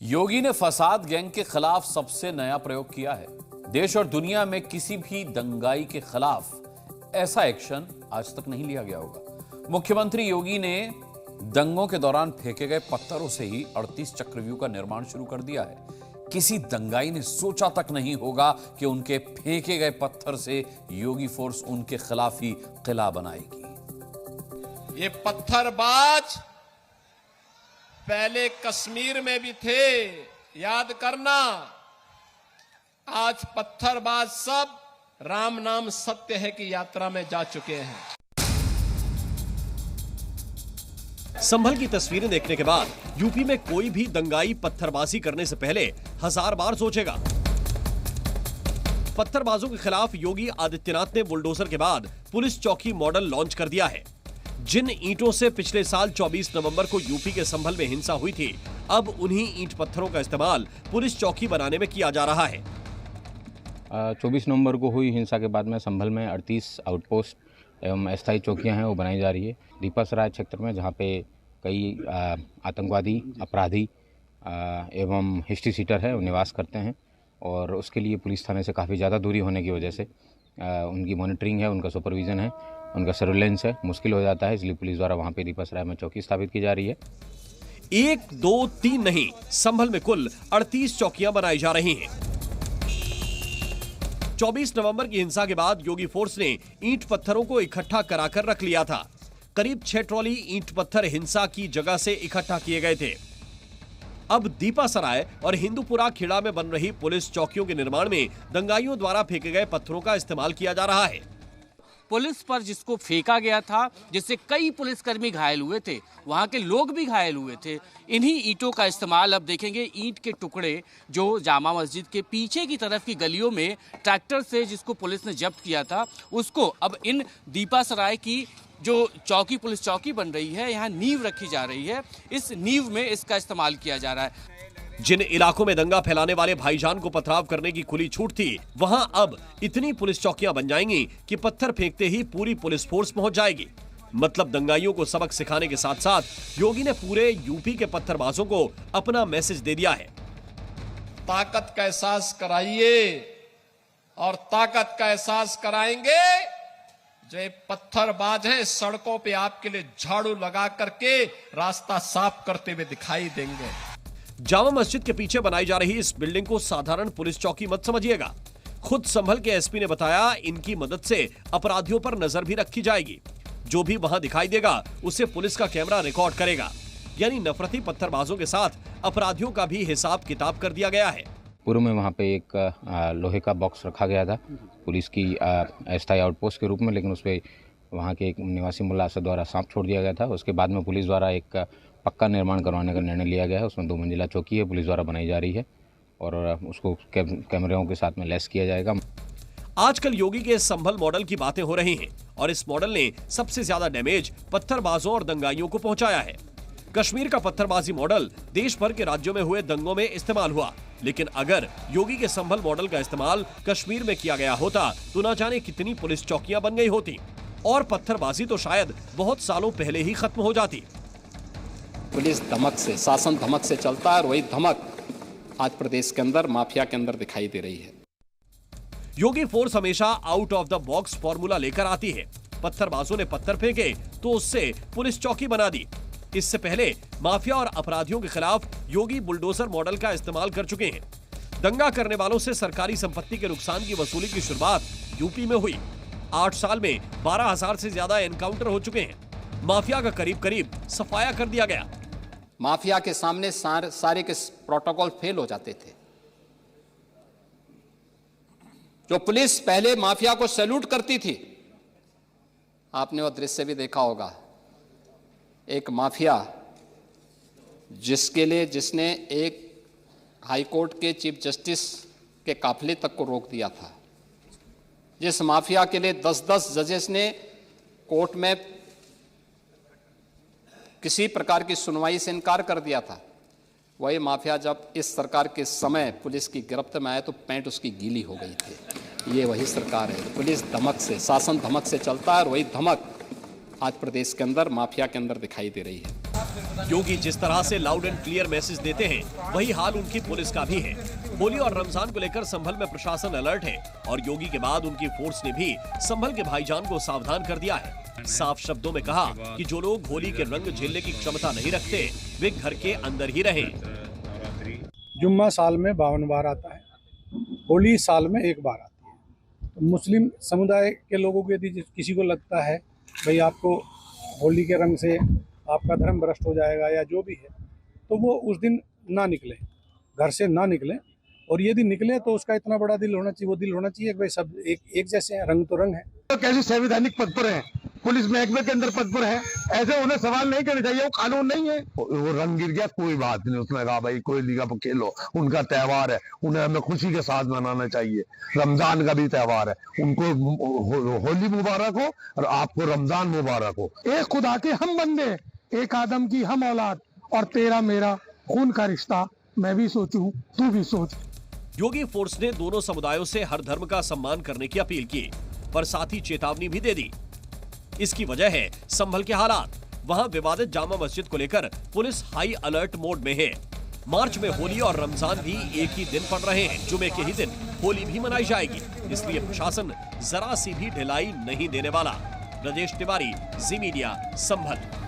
योगी ने फसाद गैंग के खिलाफ सबसे नया प्रयोग किया है। देश और दुनिया में किसी भी दंगाई के खिलाफ ऐसा एक्शन आज तक नहीं लिया गया होगा। मुख्यमंत्री योगी ने दंगों के दौरान फेंके गए पत्थरों से ही 38 चक्रव्यूह का निर्माण शुरू कर दिया है। किसी दंगाई ने सोचा तक नहीं होगा कि उनके फेंके गए पत्थर से योगी फोर्स उनके खिलाफ ही किला बनाएगी। ये पत्थरबाज पहले कश्मीर में भी थे, याद करना। आज पत्थरबाज सब राम नाम सत्य है की यात्रा में जा चुके हैं। संभल की तस्वीरें देखने के बाद यूपी में कोई भी दंगाई पत्थरबाजी करने से पहले 1000 बार सोचेगा। पत्थरबाजों के खिलाफ योगी आदित्यनाथ ने बुलडोजर के बाद पुलिस चौकी मॉडल लॉन्च कर दिया है। जिन ईंटों से पिछले साल 24 नवंबर को यूपी के संभल में हिंसा हुई थी, अब उन्हीं ईंट पत्थरों का इस्तेमाल पुलिस चौकी बनाने में किया जा रहा है। 24 नवंबर को हुई हिंसा के बाद में संभल में 38 आउटपोस्ट एवं अस्थायी चौकियां हैं वो बनाई जा रही है। दीपासराय क्षेत्र में जहां पे कई आतंकवादी अपराधी एवं हिस्ट्री सीटर है वो निवास करते हैं और उसके लिए पुलिस थाने से काफ़ी ज़्यादा दूरी होने की वजह से उनकी मॉनिटरिंग है, उनका सुपरविजन है, उनका सर्वेलेंस है, मुश्किल हो जाता है। इसलिए पुलिस द्वारा वहाँ पे दीपासराय में चौकी स्थापित की जा रही है। 1, 2, 3 नहीं, संभल में कुल 38 चौकियां बनाई जा रही हैं। 24 नवंबर की हिंसा के बाद योगी फोर्स ने ईंट पत्थरों को इकट्ठा कराकर रख लिया था। करीब 6 ट्रॉली ईंट पत्थर हिंसा की जगह से इकट्ठा किए गए थे। अब दीपासराय और हिंदूपुरा खेड़ा में बन रही पुलिस चौकियों के निर्माण में दंगाइयों द्वारा फेंके गए पत्थरों का इस्तेमाल किया जा रहा है। पुलिस पर जिसको फेंका गया था, जिससे कई पुलिसकर्मी घायल हुए थे, वहां के लोग भी घायल हुए थे, इन्हीं ईंटों का इस्तेमाल अब देखेंगे। ईंट के टुकड़े जो जामा मस्जिद के पीछे की तरफ की गलियों में ट्रैक्टर से जिसको पुलिस ने जब्त किया था, उसको अब इन दीपासराय की जो चौकी पुलिस चौकी बन रही है, यहाँ नींव रखी जा रही है। इस नींव में इसका इस्तेमाल किया जा रहा है। जिन इलाकों में दंगा फैलाने वाले भाईजान को पथराव करने की खुली छूट थी, वहां अब इतनी पुलिस चौकियां बन जाएंगी कि पत्थर फेंकते ही पूरी पुलिस फोर्स पहुंच जाएगी। मतलब दंगाइयों को सबक सिखाने के साथ साथ योगी ने पूरे यूपी के पत्थरबाजों को अपना मैसेज दे दिया है। ताकत का एहसास कराइए और ताकत का एहसास कराएंगे जो ये पत्थरबाज हैं, सड़कों पे आपके लिए झाड़ू लगा करके रास्ता साफ करते हुए दिखाई देंगे। जामा मस्जिद के पीछे बनाई जा रही इस बिल्डिंग को साधारण पुलिस चौकी मत समझिएगा। खुद संभल के एसपी ने बताया, इनकी मदद से अपराधियों पर नजर भी रखी जाएगी। जो भी वहां दिखाई देगा उसे पुलिस का कैमरा रिकॉर्ड करेगा। यानी नफरती पत्थरबाजों के साथ अपराधियों का भी हिसाब किताब कर दिया गया है। पूर्व में वहाँ पे एक लोहे का बॉक्स रखा गया था पुलिस की अस्थायी आउटपोस्ट के रूप में, लेकिन उस पर वहाँ के एक निवासी मुल्ला द्वारा सांप छोड़ दिया गया था। उसके बाद में पुलिस द्वारा एक पक्का निर्माण करवाने का निर्णय लिया गया है। उसमें 2 मंजिला चौकी है, पुलिस द्वारा बनाई जा रही है और उसको कैमरों के साथ में लैस किया जाएगा। आजकल योगी के संभल मॉडल की बातें हो रही हैं और इस मॉडल ने सबसे ज्यादा डैमेज पत्थरबाजों और दंगाइयों को पहुंचाया है। कश्मीर का पत्थरबाजी मॉडल देश भर के राज्यों में हुए दंगों में इस्तेमाल हुआ, लेकिन अगर योगी के संभल मॉडल का इस्तेमाल कश्मीर में किया गया होता तो न जाने कितनी पुलिस चौकियां बन गई होती और पत्थरबाजी तो शायद बहुत सालों पहले ही खत्म हो जाती। पुलिस धमक से, शासन धमक से चलता है और वही धमक आज प्रदेश के अंदर माफिया के अंदर दिखाई दे रही है। योगी फोर्स हमेशा out of the box formula लेकर आती है। पत्थरबाजों ने पत्थर फेंके तो उससे पुलिस चौकी बना दी। इससे पहले माफिया और अपराधियों के खिलाफ योगी बुलडोजर मॉडल का इस्तेमाल कर चुके हैं। दंगा करने वालों से सरकारी संपत्ति के नुकसान की वसूली की शुरुआत यूपी में हुई। 8 साल में 12,000 से ज्यादा एनकाउंटर हो चुके हैं। माफिया का करीब सफाया कर दिया गया। माफिया के सामने सारे के प्रोटोकॉल फेल हो जाते थे। जो पुलिस पहले माफिया को सैल्यूट करती थी, आपने वो दृश्य भी देखा होगा। एक माफिया जिसने एक हाई कोर्ट के चीफ जस्टिस के काफिले तक को रोक दिया था, जिस माफिया के लिए 10-10 जजेस ने कोर्ट में किसी प्रकार की सुनवाई से इनकार कर दिया था, वही माफिया जब इस सरकार के समय पुलिस की गिरफ्त में आया तो पैंट उसकी गीली हो गई थी। ये वही सरकार है। पुलिस धमक से, शासन धमक से चलता है और वही धमक आज प्रदेश के अंदर माफिया के अंदर दिखाई दे रही है। योगी जिस तरह से लाउड एंड क्लियर मैसेज देते हैं, वही हाल उनकी पुलिस का भी है। होली और रमजान को लेकर संभल में प्रशासन अलर्ट है और योगी के बाद उनकी फोर्स ने भी संभल के भाईजान को सावधान कर दिया है। साफ शब्दों में कहा कि जो लोग होली के रंग झेलने की क्षमता नहीं रखते, वे घर के अंदर ही रहें। जुम्मा साल में 52 बार आता है, होली साल में 1 बार आती है। तो मुस्लिम समुदाय के लोगों को यदि किसी को लगता है भाई आपको होली के रंग से आपका धर्म भ्रष्ट हो जाएगा या जो भी है, तो वो उस दिन ना निकले, घर से ना निकले। और यदि निकले तो उसका इतना बड़ा दिल होना चाहिए, वो दिल होना चाहिए कि भाई सब एक जैसे हैं, रंग तो रंग है। तो कैसे संवैधानिक पद पर है, पुलिस महकमे के अंदर पद पर है, ऐसे उन्हें सवाल नहीं करने चाहिए, वो कानून नहीं है। वो रंग गिर गया कोई बात नहीं, उसने कहा भाई कोई लीगा पर खेलो, उनका त्योहार है, उन्हें हमें खुशी के साथ मनाना चाहिए। रमजान का भी त्योहार है, उनको होली मुबारक हो और आपको रमजान मुबारक हो। एक खुदा के हम बंदे, एक आदम की हम औलाद, और तेरा मेरा खून का रिश्ता, मैं भी सोचूं तू भी सोच। योगी फोर्स ने दोनों समुदायों से हर धर्म का सम्मान करने की अपील की, पर साथ ही चेतावनी भी दे दी। इसकी वजह है संभल के हालात। वहां विवादित जामा मस्जिद को लेकर पुलिस हाई अलर्ट मोड में है। मार्च में होली और रमजान भी एक ही दिन पड़ रहे हैं। जुमे के ही दिन होली भी मनाई जाएगी, इसलिए प्रशासन जरा सी भी ढिलाई नहीं देने वाला। राजेश तिवारी, जी मीडिया, संभल।